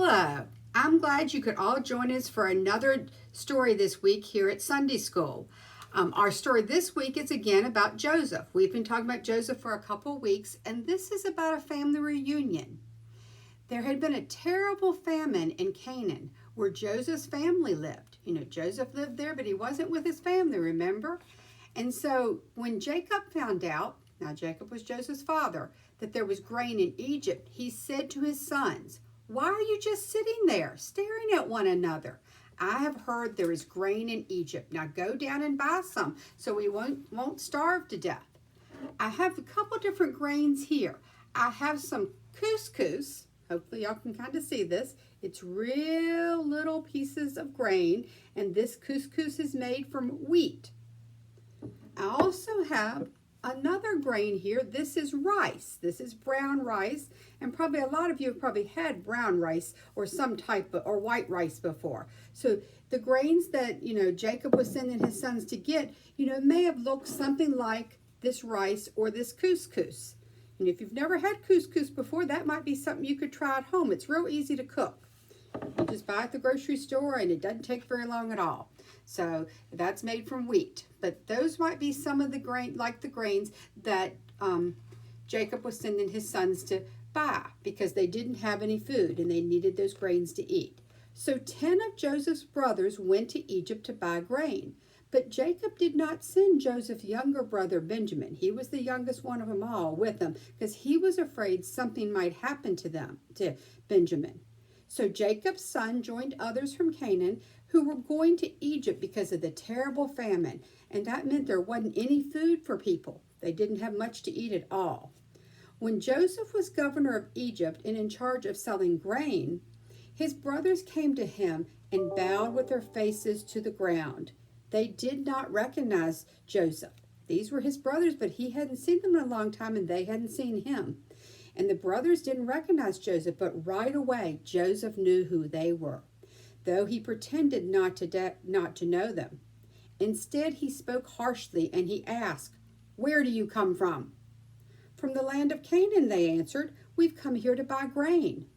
Hello, I'm glad you could all join us for another story this week here at Sunday School. Our story this week is again about Joseph. We've been talking about Joseph for a couple of weeks, and this is about a family reunion. There had been a terrible famine in Canaan where Joseph's family lived. You know, Joseph lived there, but he wasn't with his family, remember? And so when Jacob found out, now Jacob was Joseph's father, that there was grain in Egypt, he said to his sons, "Why are you just sitting there, staring at one another? I have heard there is grain in Egypt. Now go down and buy some so we won't starve to death." I have a couple different grains here. I have some couscous. Hopefully y'all can kind of see this. It's real little pieces of grain, and this couscous is made from wheat. I also have another grain here. This is rice. This is brown rice, and probably a lot of you have probably had brown rice or some type of, or white rice before. So the grains that, Jacob was sending his sons to get, may have looked something like this rice or this couscous. And if you've never had couscous before, that might be something you could try at home. It's real easy to cook. You just buy it at the grocery store, and it doesn't take very long at all. So that's made from wheat. But those might be some of the grains that Jacob was sending his sons to buy because they didn't have any food and they needed those grains to eat. So 10 of Joseph's brothers went to Egypt to buy grain. But Jacob did not send Joseph's younger brother Benjamin. He was the youngest one of them all with them because he was afraid something might happen to Benjamin. So Jacob's son joined others from Canaan who were going to Egypt because of the terrible famine, and that meant there wasn't any food for people. They didn't have much to eat at all. When Joseph was governor of Egypt and in charge of selling grain, his brothers came to him and bowed with their faces to the ground. They did not recognize Joseph. These were his brothers, but he hadn't seen them in a long time, and they hadn't seen him. And the brothers didn't recognize Joseph, but right away, Joseph knew who they were, though he pretended not to know them. Instead, he spoke harshly, and he asked, "Where do you come from?" "From the land of Canaan," they answered. "We've come here to buy grain."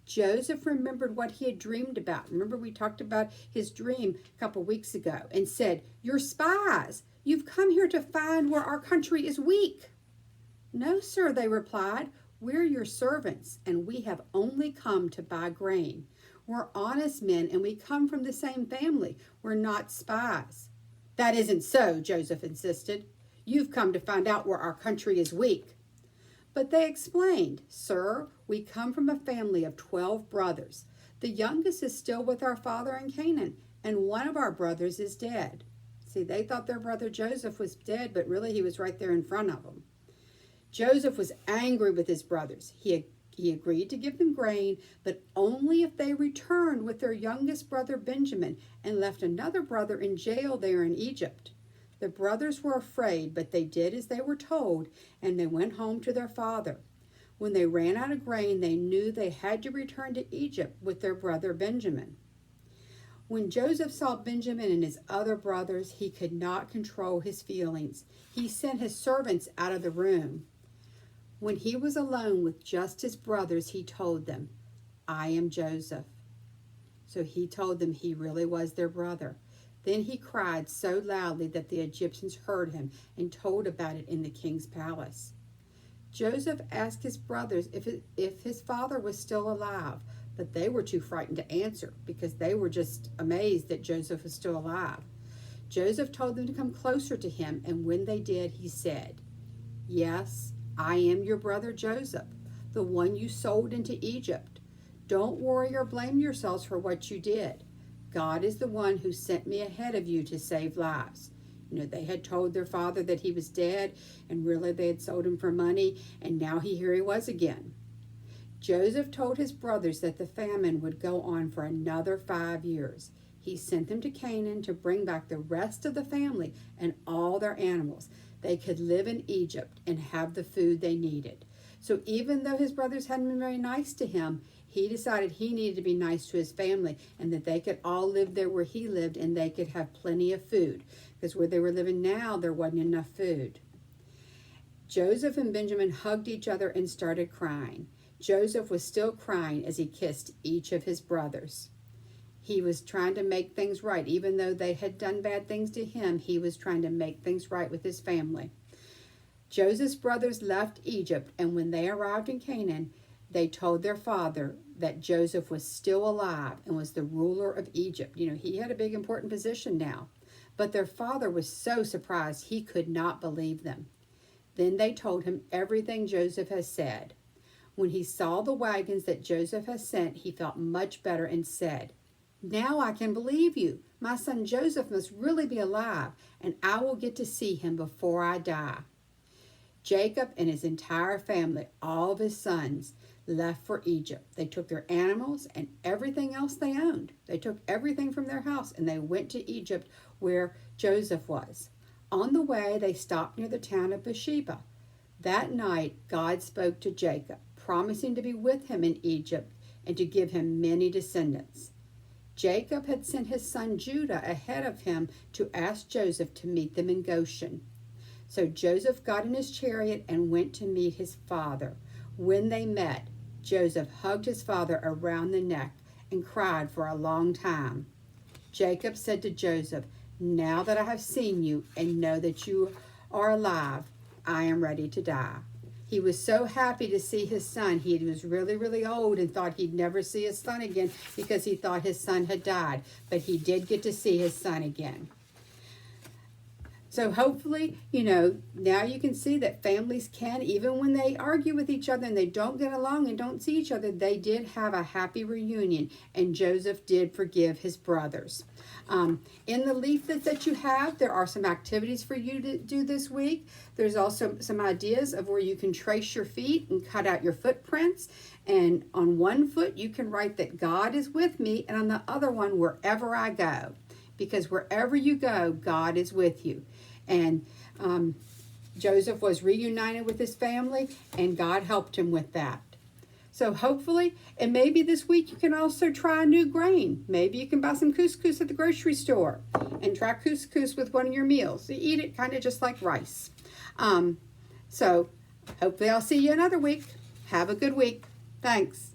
Joseph remembered what he had dreamed about. Remember, we talked about his dream a couple weeks ago, and said, "You're spies. You've come here to find where our country is weak." "No, sir," they replied. "We're your servants, and we have only come to buy grain. We're honest men, and we come from the same family. We're not spies." "That isn't so," Joseph insisted. "You've come to find out where our country is weak." But they explained, "Sir, we come from a family of 12 brothers. The youngest is still with our father in Canaan, and one of our brothers is dead." See, they thought their brother Joseph was dead, but really he was right there in front of them. Joseph was angry with his brothers. He agreed to give them grain, but only if they returned with their youngest brother Benjamin and left another brother in jail there in Egypt. The brothers were afraid, but they did as they were told, and they went home to their father. When they ran out of grain, they knew they had to return to Egypt with their brother Benjamin. When Joseph saw Benjamin and his other brothers, he could not control his feelings. He sent his servants out of the room. When he was alone with just his brothers, he told them, "I am Joseph." So he told them he really was their brother. Then he cried so loudly that the Egyptians heard him and told about it in the king's palace. Joseph asked his brothers if his father was still alive, but they were too frightened to answer because they were just amazed that Joseph was still alive. Joseph told them to come closer to him, and when they did, he said, "Yes, I am your brother Joseph, the one you sold into Egypt. Don't worry or blame yourselves for what you did. God is the one who sent me ahead of you to save lives." They had told their father that he was dead, and really they had sold him for money, and now here he was again. Joseph told his brothers that the famine would go on for another 5 years. He sent them to Canaan to bring back the rest of the family and all their animals. They could live in Egypt and have the food they needed. So even though his brothers hadn't been very nice to him, he decided he needed to be nice to his family and that they could all live there where he lived and they could have plenty of food. Because where they were living now, there wasn't enough food. Joseph and Benjamin hugged each other and started crying. Joseph was still crying as he kissed each of his brothers. He was trying to make things right. Even though they had done bad things to him, he was trying to make things right with his family. Joseph's brothers left Egypt, and when they arrived in Canaan, they told their father that Joseph was still alive and was the ruler of Egypt. He had a big important position now. But their father was so surprised he could not believe them. Then they told him everything Joseph has said. When he saw the wagons that Joseph has sent, he felt much better and said, "Now I can believe you. My son Joseph must really be alive, and I will get to see him before I die." Jacob and his entire family, all of his sons, left for Egypt. They took their animals and everything else they owned. They took everything from their house and they went to Egypt where Joseph was. On the way, they stopped near the town of Beersheba. That night, God spoke to Jacob, promising to be with him in Egypt and to give him many descendants. Jacob had sent his son Judah ahead of him to ask Joseph to meet them in Goshen. So Joseph got in his chariot and went to meet his father. When they met, Joseph hugged his father around the neck and cried for a long time. Jacob said to Joseph, "Now that I have seen you and know that you are alive, I am ready to die." He was so happy to see his son. He was really, really old and thought he'd never see his son again because he thought his son had died. But he did get to see his son again. So hopefully, now you can see that families can, even when they argue with each other and they don't get along and don't see each other, they did have a happy reunion, and Joseph did forgive his brothers. In the leaflet that you have, there are some activities for you to do this week. There's also some ideas of where you can trace your feet and cut out your footprints. And on one foot, you can write that God is with me, and on the other one, wherever I go. Because wherever you go, God is with you. And Joseph was reunited with his family, and God helped him with that. So hopefully, and maybe this week you can also try a new grain. Maybe you can buy some couscous at the grocery store and try couscous with one of your meals. You eat it kind of just like rice. So hopefully I'll see you another week. Have a good week. Thanks.